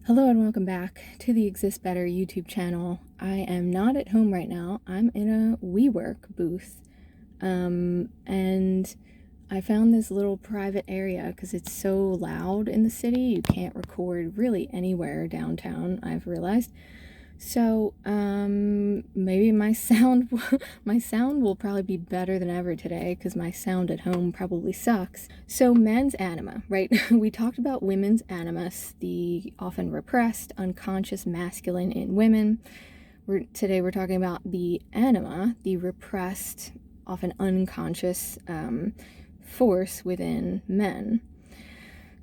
Hello and welcome back to the Exist Better YouTube channel. I am not at home right now. I'm in a WeWork booth. And I found this little private area because it's so loud in the city. You can't record really anywhere downtown, I've realized. So, maybe my sound will probably be better than ever today because my sound at home probably sucks. So, men's anima, right? We talked about women's animus, the often repressed, unconscious masculine in women. Today we're talking about the anima, the repressed, often unconscious force within men.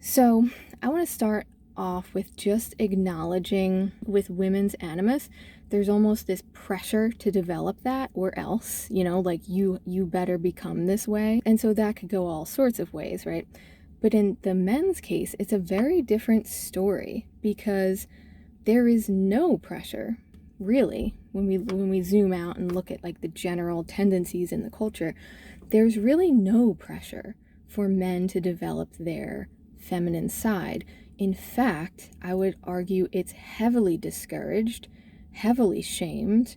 So, I want to start off with just acknowledging with women's animus, there's almost this pressure to develop that, or else, like you better become this way. And so that could go all sorts of ways, right? But in the men's case, it's a very different story because there is no pressure, really, when we zoom out and look at like the general tendencies in the culture. There's really no pressure for men to develop their feminine side. In fact, I would argue it's heavily discouraged, heavily shamed.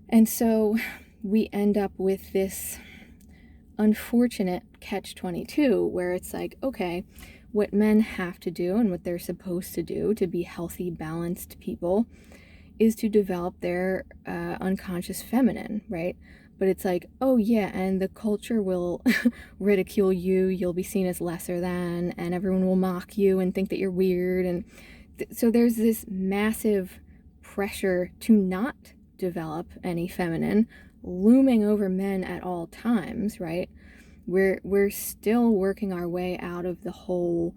And so we end up with this unfortunate catch-22 where it's like, okay, what men have to do and what they're supposed to do to be healthy, balanced people is to develop their unconscious feminine, right? But it's like, oh yeah, and the culture will ridicule you, you'll be seen as lesser than, and everyone will mock you and think that you're weird. And so there's this massive pressure to not develop any feminine looming over men at all times, right? We're still working our way out of the whole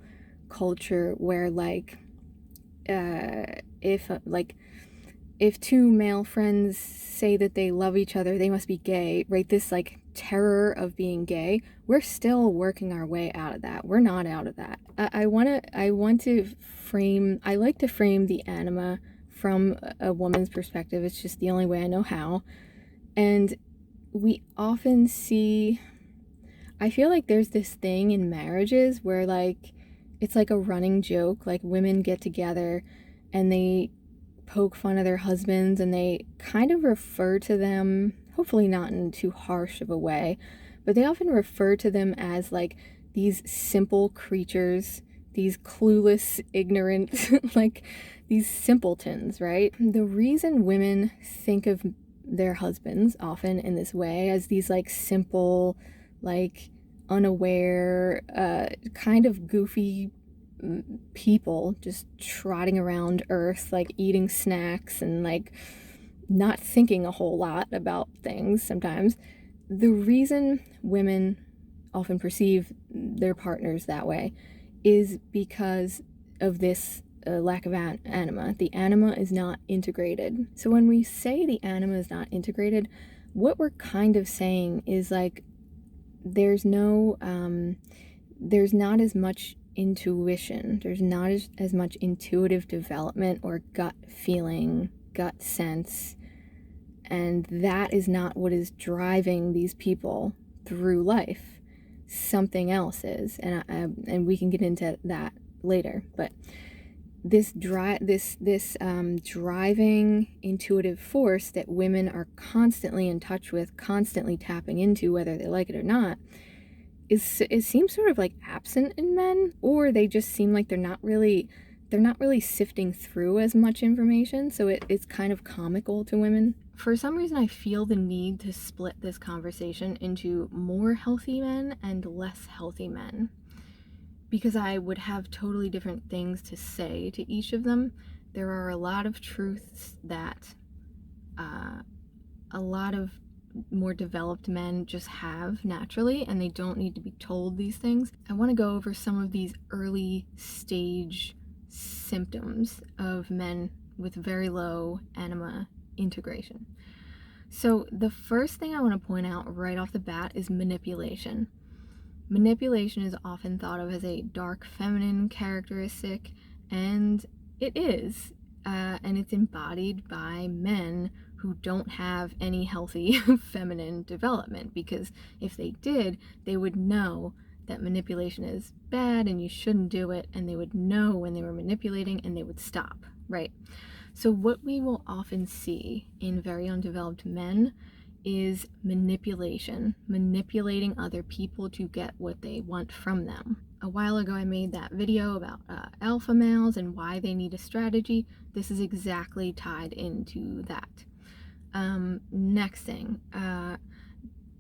culture where if two male friends say that they love each other, they must be gay, right? This like terror of being gay, we're still working our way out of that. We're not out of that. I like to frame the anima from a woman's perspective. It's just the only way I know how. And we often see, I feel like there's this thing in marriages where like, it's like a running joke, like women get together and they poke fun of their husbands and they kind of refer to them, hopefully not in too harsh of a way, but they often refer to them as like these simple creatures, these clueless, ignorant, like these simpletons, right? The reason women think of their husbands often in this way as these like simple, like unaware, kind of goofy people just trotting around Earth, like eating snacks and like not thinking a whole lot about things sometimes. The reason women often perceive their partners that way is because of this lack of anima. The anima is not integrated. So when we say the anima is not integrated, what we're kind of saying is like there's not as much intuition, there's not as much intuitive development or gut feeling, gut sense, and that is not what is driving these people through life. Something else is, and we can get into that later. But this driving intuitive force that women are constantly in touch with, constantly tapping into, whether they like it or not, it seems sort of like absent in men, or they just seem like they're not really sifting through as much information, so it's kind of comical to women. For some reason, I feel the need to split this conversation into more healthy men and less healthy men, because I would have totally different things to say to each of them. There are a lot of truths that a lot of more developed men just have naturally, and they don't need to be told these things. I want to go over some of these early stage symptoms of men with very low anima integration. So the first thing I want to point out right off the bat is manipulation. Manipulation is often thought of as a dark feminine characteristic, and it is, and it's embodied by men who don't have any healthy feminine development, because if they did, they would know that manipulation is bad and you shouldn't do it, and they would know when they were manipulating and they would stop, right? So what we will often see in very undeveloped men is manipulating other people to get what they want from them. A while ago I made that video about alpha males and why they need a strategy. This is exactly tied into that. Next thing,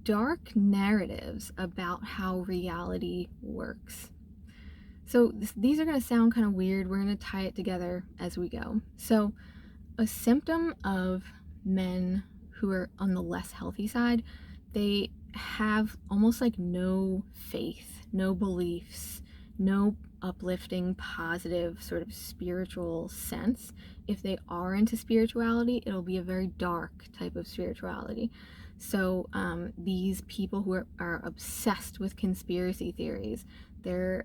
dark narratives about how reality works. So these are going to sound kind of weird. We're going to tie it together as we go. So a symptom of men who are on the less healthy side, they have almost like no faith, no beliefs, no uplifting, positive sort of spiritual sense. If they are into spirituality, it'll be a very dark type of spirituality. So these people who are obsessed with conspiracy theories, they're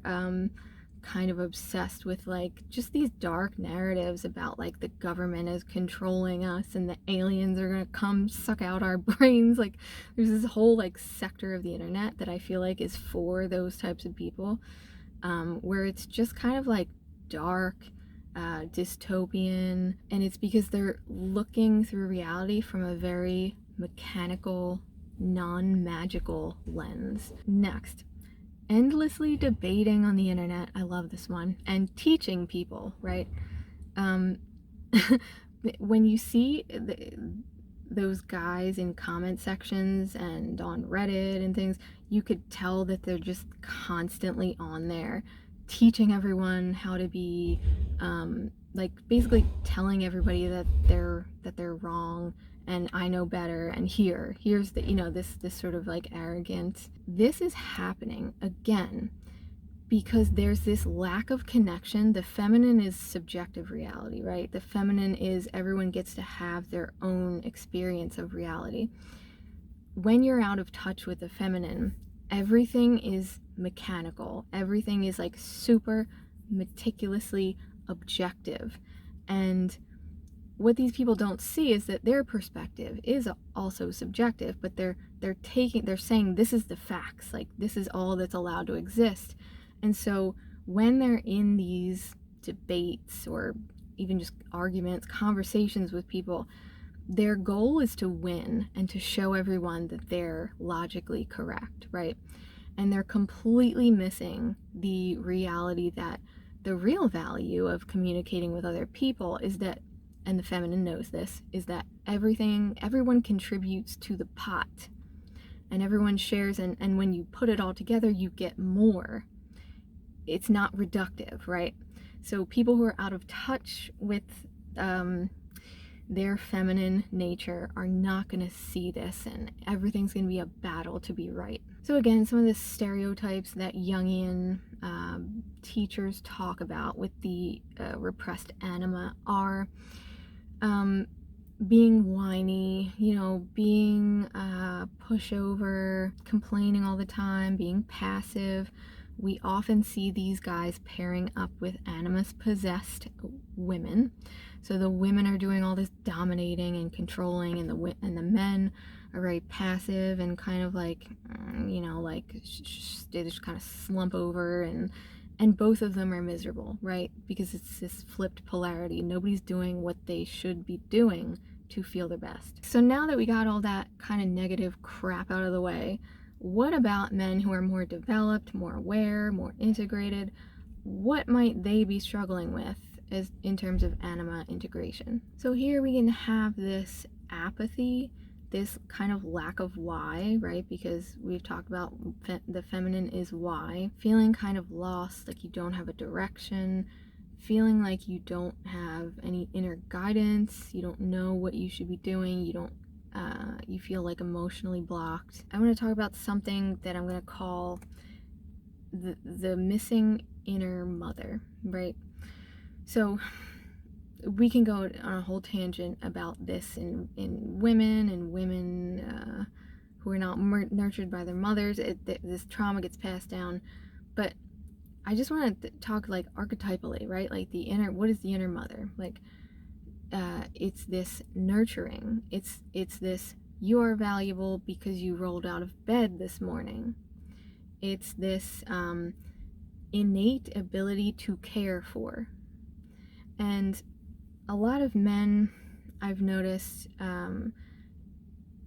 kind of obsessed with like just these dark narratives about like the government is controlling us and the aliens are gonna come suck out our brains. Like there's this whole like sector of the internet that I feel like is for those types of people, where it's just kind of like dark, dystopian, and it's because they're looking through reality from a very mechanical, non-magical lens. Next, endlessly debating on the internet. I love this one. And teaching people, right? When you see those guys in comment sections and on Reddit and things, you could tell that they're just constantly on there teaching everyone how to be like basically telling everybody that they're wrong and I know better, and here's the, you know, this sort of like arrogance. This is happening again because there's this lack of connection. The feminine is subjective reality, right? The feminine is everyone gets to have their own experience of reality. When you're out of touch with the feminine, everything is mechanical. Everything is like super meticulously objective. And what these people don't see is that their perspective is also subjective, but they're saying this is the facts, like this is all that's allowed to exist. And so when they're in these debates or even just arguments, conversations with people, their goal is to win and to show everyone that they're logically correct, right? And they're completely missing the reality that the real value of communicating with other people is that, and the feminine knows this, is that everyone contributes to the pot and everyone shares, and when you put it all together, you get more. It's not reductive, right? So people who are out of touch with their feminine nature are not going to see this, and everything's going to be a battle to be right. So again, some of the stereotypes that Jungian teachers talk about with the repressed anima are being whiny, being pushover, complaining all the time, being passive. We often see these guys pairing up with animus possessed women. So the women are doing all this dominating and controlling, and the men are very passive and kind of like, they just kind of slump over, and both of them are miserable, right? Because it's this flipped polarity. Nobody's doing what they should be doing to feel their best. So now that we got all that kind of negative crap out of the way, what about men who are more developed, more aware, more integrated? What might they be struggling with as in terms of anima integration? So here we can have this apathy, this kind of lack of why, right? Because we've talked about the feminine is why. Feeling kind of lost, like you don't have a direction, feeling like you don't have any inner guidance, you don't know what you should be doing, you feel like emotionally blocked. I'm going to talk about something that I'm going to call the missing inner mother, right? So we can go on a whole tangent about this in women and women who are not nurtured by their mothers. This trauma gets passed down, but I just want to talk like archetypally, right? Like what is the inner mother? Like it's this nurturing. It's this, you are valuable because you rolled out of bed this morning. It's this innate ability to care for. And a lot of men, I've noticed,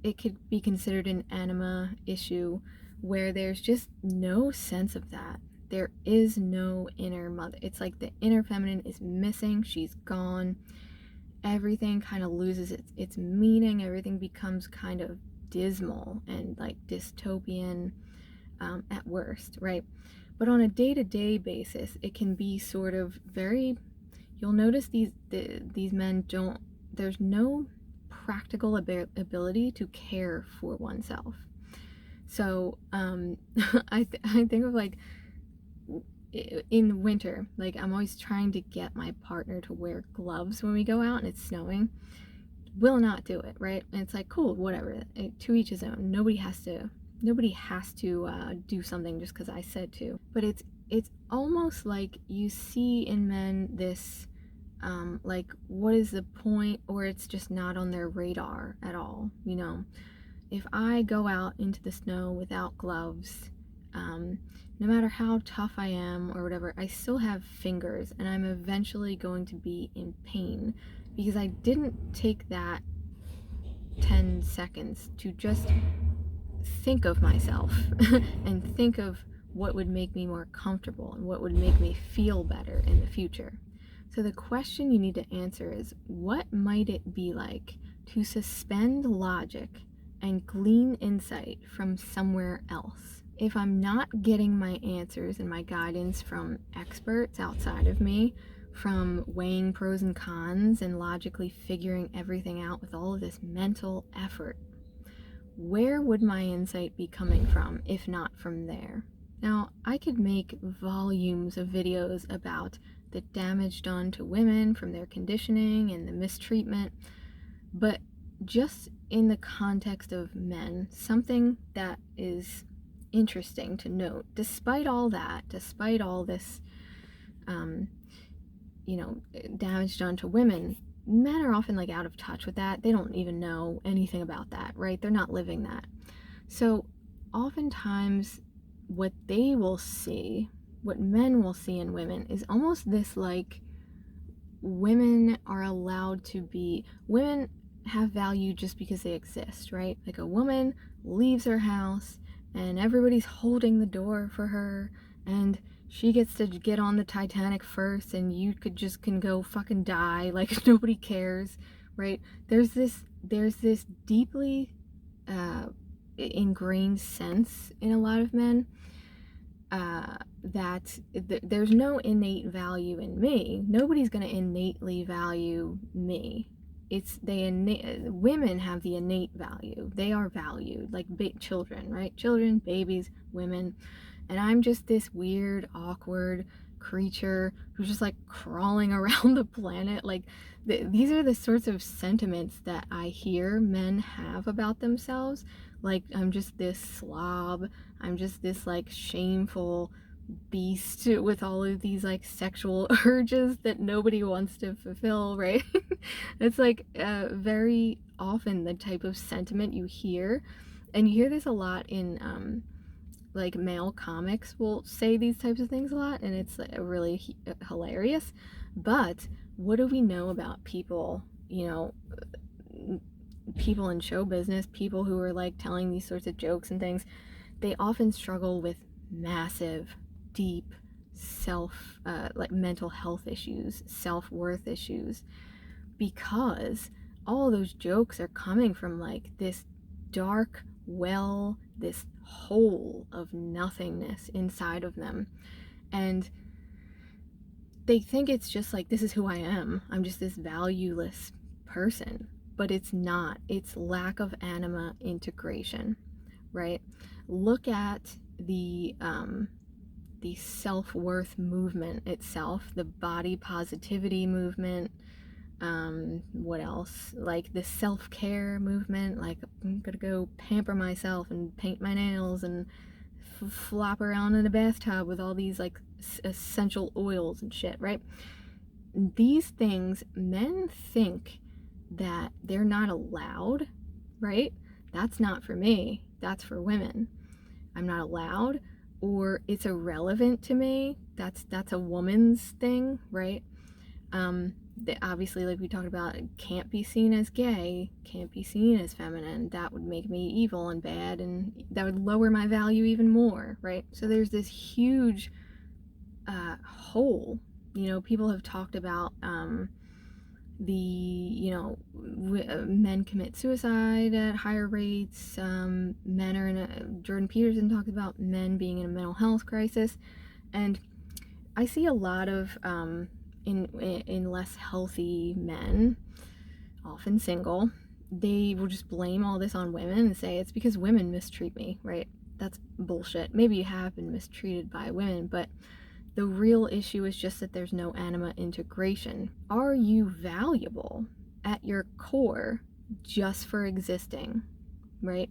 it could be considered an anima issue where there's just no sense of that. There is no inner mother. It's like the inner feminine is missing. She's gone. Everything kind of loses its meaning. Everything becomes kind of dismal and like dystopian at worst, right? But on a day-to-day basis, it can be sort of very, you'll notice these men don't, there's no practical ability to care for oneself. So I think of like in winter, like I'm always trying to get my partner to wear gloves when we go out and it's snowing. Will not do it, right? And it's like, cool, whatever, to each his own. Nobody has to do something just because I said to. But it's almost like you see in men this like, what is the point, or it's just not on their radar at all. You know, if I go out into the snow without gloves, no matter how tough I am or whatever, I still have fingers and I'm eventually going to be in pain because I didn't take that 10 seconds to just think of myself and think of what would make me more comfortable and what would make me feel better in the future. So the question you need to answer is, what might it be like to suspend logic and glean insight from somewhere else? If I'm not getting my answers and my guidance from experts outside of me, from weighing pros and cons and logically figuring everything out with all of this mental effort, where would my insight be coming from if not from there? Now, I could make volumes of videos about the damage done to women from their conditioning and the mistreatment, but just in the context of men, something that is interesting to note, despite all that, despite all this, damage done to women, men are often like out of touch with that. They don't even know anything about that, right? They're not living that. So oftentimes what they will see, what men will see in women, is almost this like, women have value just because they exist, right? Like a woman leaves her house and everybody's holding the door for her and she gets to get on the Titanic first and you can go fucking die, like nobody cares, right? There's this deeply ingrained sense in a lot of men that there's no innate value in me. Nobody's going to innately value me. Women have the innate value. They are valued, like children, right? Children, babies, women. And I'm just this weird, awkward creature who's just like crawling around the planet. Like these are the sorts of sentiments that I hear men have about themselves. Like, I'm just this slob. I'm just this like shameful beast with all of these like sexual urges that nobody wants to fulfill, right? It's like very often the type of sentiment you hear, and you hear this a lot in like male comics will say these types of things a lot, and it's really hilarious. But what do we know about people, people in show business, people who are like telling these sorts of jokes and things? They often struggle with massive, deep like mental health issues, self-worth issues, because all those jokes are coming from like this dark well, this hole of nothingness inside of them. And they think it's just like, this is who I am. I'm just this valueless person. But it's not. It's lack of anima integration, right? Look at the self-worth movement itself, the body positivity movement. What else? Like the self-care movement, like I'm gonna go pamper myself and paint my nails and flop around in a bathtub with all these like essential oils and shit, right? These things, men think that they're not allowed, right? That's not for me. That's for women. I'm not allowed. or it's irrelevant to me. That's a woman's thing, right? That obviously, like we talked about, it can't be seen as gay, can't be seen as feminine. That would make me evil and bad, and that would lower my value even more, right? So there's this huge hole. People have talked about men commit suicide at higher rates. Men are Jordan Peterson talked about men being in a mental health crisis, and I see a lot of in less healthy men, often single, they will just blame all this on women and say it's because women mistreat me, right? That's bullshit. Maybe you have been mistreated by women, but the real issue is just that there's no anima integration. Are you valuable at your core just for existing, right?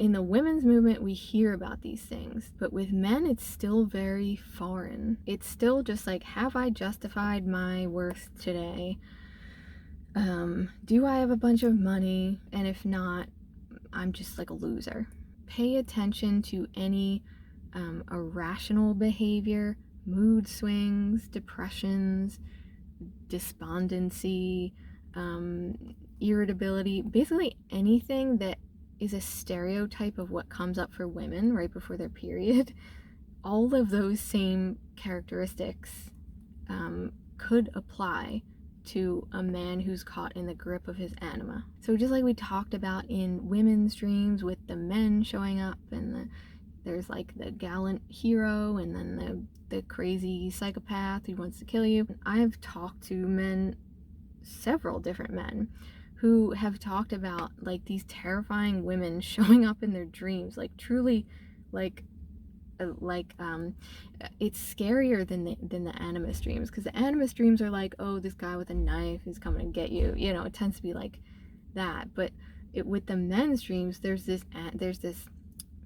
In the women's movement, we hear about these things, but with men, it's still very foreign. It's still just like, have I justified my worth today? Do I have a bunch of money? And if not, I'm just like a loser. Pay attention to any irrational behavior, mood swings, depressions, despondency, irritability, basically anything that is a stereotype of what comes up for women right before their period. All of those same characteristics could apply to a man who's caught in the grip of his anima. So just like we talked about in women's dreams with the men showing up, and there's like the gallant hero and then the crazy psychopath who wants to kill you. I've talked to men, several different men, who have talked about like these terrifying women showing up in their dreams, like truly it's scarier than the animus dreams, because the animus dreams are like, oh, this guy with a knife is coming to get you, it tends to be like that. But with the men's dreams, there's this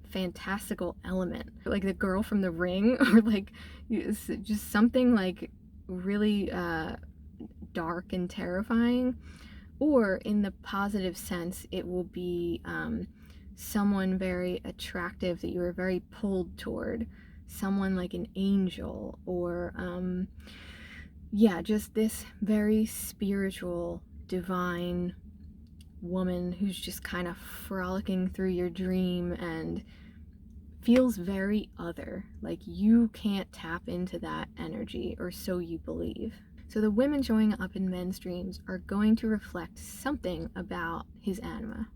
fantastical element, like the girl from The Ring, or like just something like really dark and terrifying. Or in the positive sense, it will be someone very attractive that you are very pulled toward, someone like an angel, or just this very spiritual, divine woman who's just kind of frolicking through your dream and feels very other, like you can't tap into that energy, or so you believe. So the women showing up in men's dreams are going to reflect something about his anima.